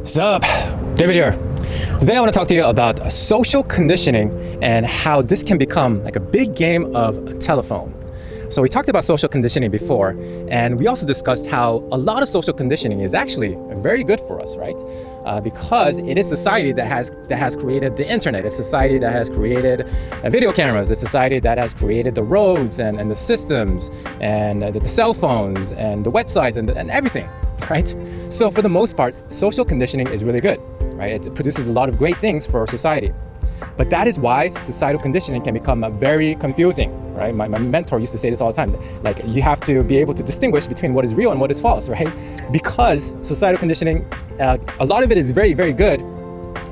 Sup, David here. Today I want to talk to you about social conditioning and how this can become like a big game of telephone. So we talked about social conditioning before, and we also discussed how a lot of social conditioning is actually very good for us, right? Because it is society that has created the internet. It's society that has created video cameras. It's society that has created the roads and the systems and the cell phones and the websites and everything, right? So for the most part, social conditioning is really good, right? It produces a lot of great things for society. But that is why societal conditioning can become very confusing, right? My mentor used to say this all the time, like you have to be able to distinguish between what is real and what is false, right? Because societal conditioning, a lot of it is very, very good.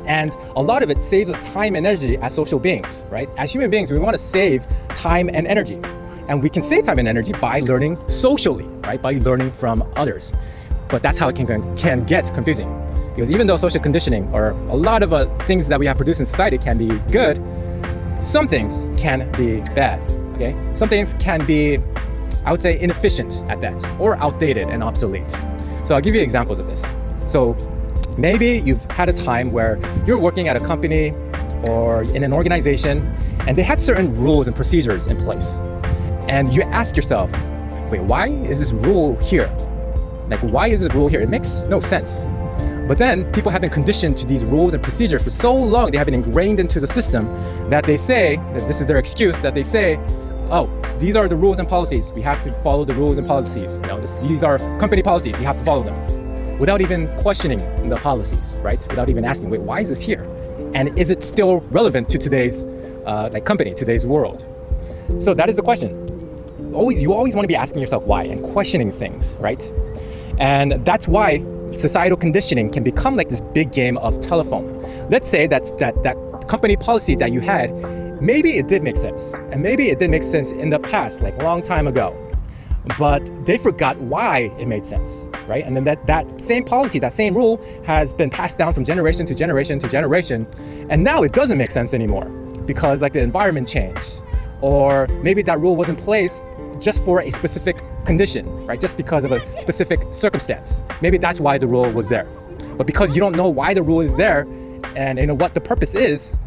And a lot of it saves us time and energy as social beings, right? As human beings, we want to save time and energy. And we can save time and energy by learning socially, right? By learning from others. But that's how it can get confusing. Because even though social conditioning or a lot of things that we have produced in society can be good, some things can be bad, okay? Some things can be, I would say, inefficient at that, or outdated and obsolete. So I'll give you examples of this. So maybe you've had a time where you're working at a company or in an organization, and they had certain rules and procedures in place. And you ask yourself, wait, why is this rule here? Like, why is this rule here? It makes no sense. But then people have been conditioned to these rules and procedures for so long, they have been ingrained into the system that they say, that this is their excuse, that they say, oh, these are the rules and policies. We have to follow the rules and policies. You know, these are company policies. You have to follow them. Without even questioning the policies, right? Without even asking, wait, why is this here? And is it still relevant to today's company, today's world? So that is the question. You always want to be asking yourself why and questioning things, right? And that's why societal conditioning can become like this big game of telephone. Let's say that company policy that you had, maybe it did make sense. And maybe it did make sense in the past, like a long time ago. But they forgot why it made sense, right? And then that same policy, that same rule has been passed down from generation to generation to generation. And now it doesn't make sense anymore because like the environment changed. Or maybe that rule was in place just for a specific condition, right? Just because of a specific circumstance. Maybe that's why the rule was there. But because you don't know why the rule is there and you know what the purpose is,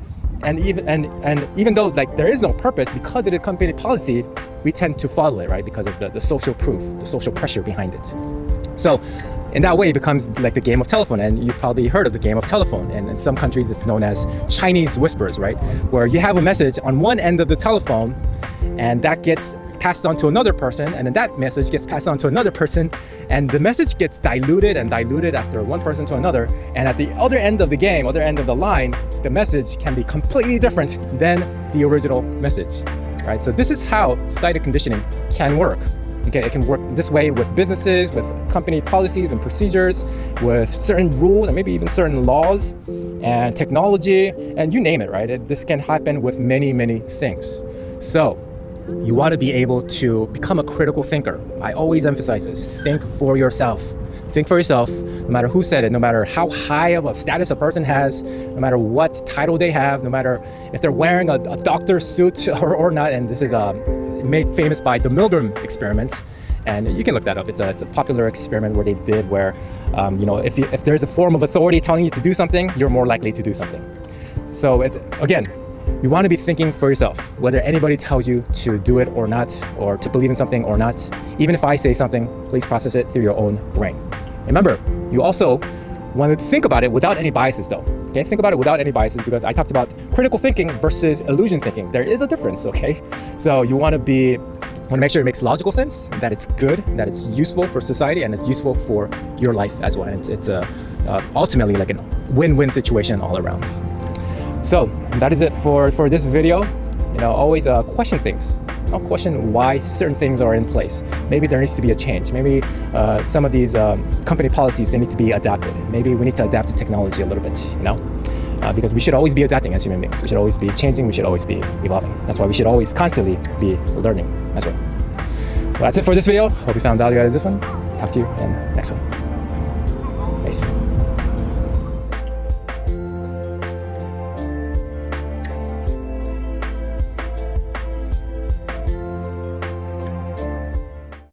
and even though like there is no purpose, because it is company policy, we tend to follow it, right? Because of the social proof, the social pressure behind it. So in that way, it becomes like the game of telephone. And you probably heard of the game of telephone. And in some countries, it's known as Chinese whispers, right? Where you have a message on one end of the telephone and that gets passed on to another person, and then that message gets passed on to another person, and the message gets diluted and diluted after one person to another, and at the other end of the game, other end of the line, the message can be completely different than the original message, right? So this is how societal conditioning can work. Okay, it can work this way with businesses, with company policies and procedures, with certain rules and maybe even certain laws and technology, and you name it, right? This can happen with many, many things. So you want to be able to become a critical thinker. I always emphasize this. Think for yourself. Think for yourself, no matter who said it, no matter how high of a status a person has, no matter what title they have, no matter if they're wearing a doctor's suit or not. And this is made famous by the Milgram experiment. And you can look that up. It's a popular experiment where they did where, if there's a form of authority telling you to do something, you're more likely to do something. So again, you want to be thinking for yourself, whether anybody tells you to do it or not, or to believe in something or not. Even if I say something, please process it through your own brain. Remember, you also want to think about it without any biases though. Okay, think about it without any biases because I talked about critical thinking versus illusion thinking. There is a difference, okay? So you want to make sure it makes logical sense, that it's good, that it's useful for society, and it's useful for your life as well. And it's ultimately like a win-win situation all around. So that is it for this video. Always question things. I'll question why certain things are in place. Maybe there needs to be a change. Maybe some of these company policies, they need to be adapted. Maybe we need to adapt to technology a little bit, because we should always be adapting as human beings. We should always be changing. We should always be evolving. That's why we should always constantly be learning as well. So that's it for this video. Hope you found value out of this one. Talk to you in the next one. Peace.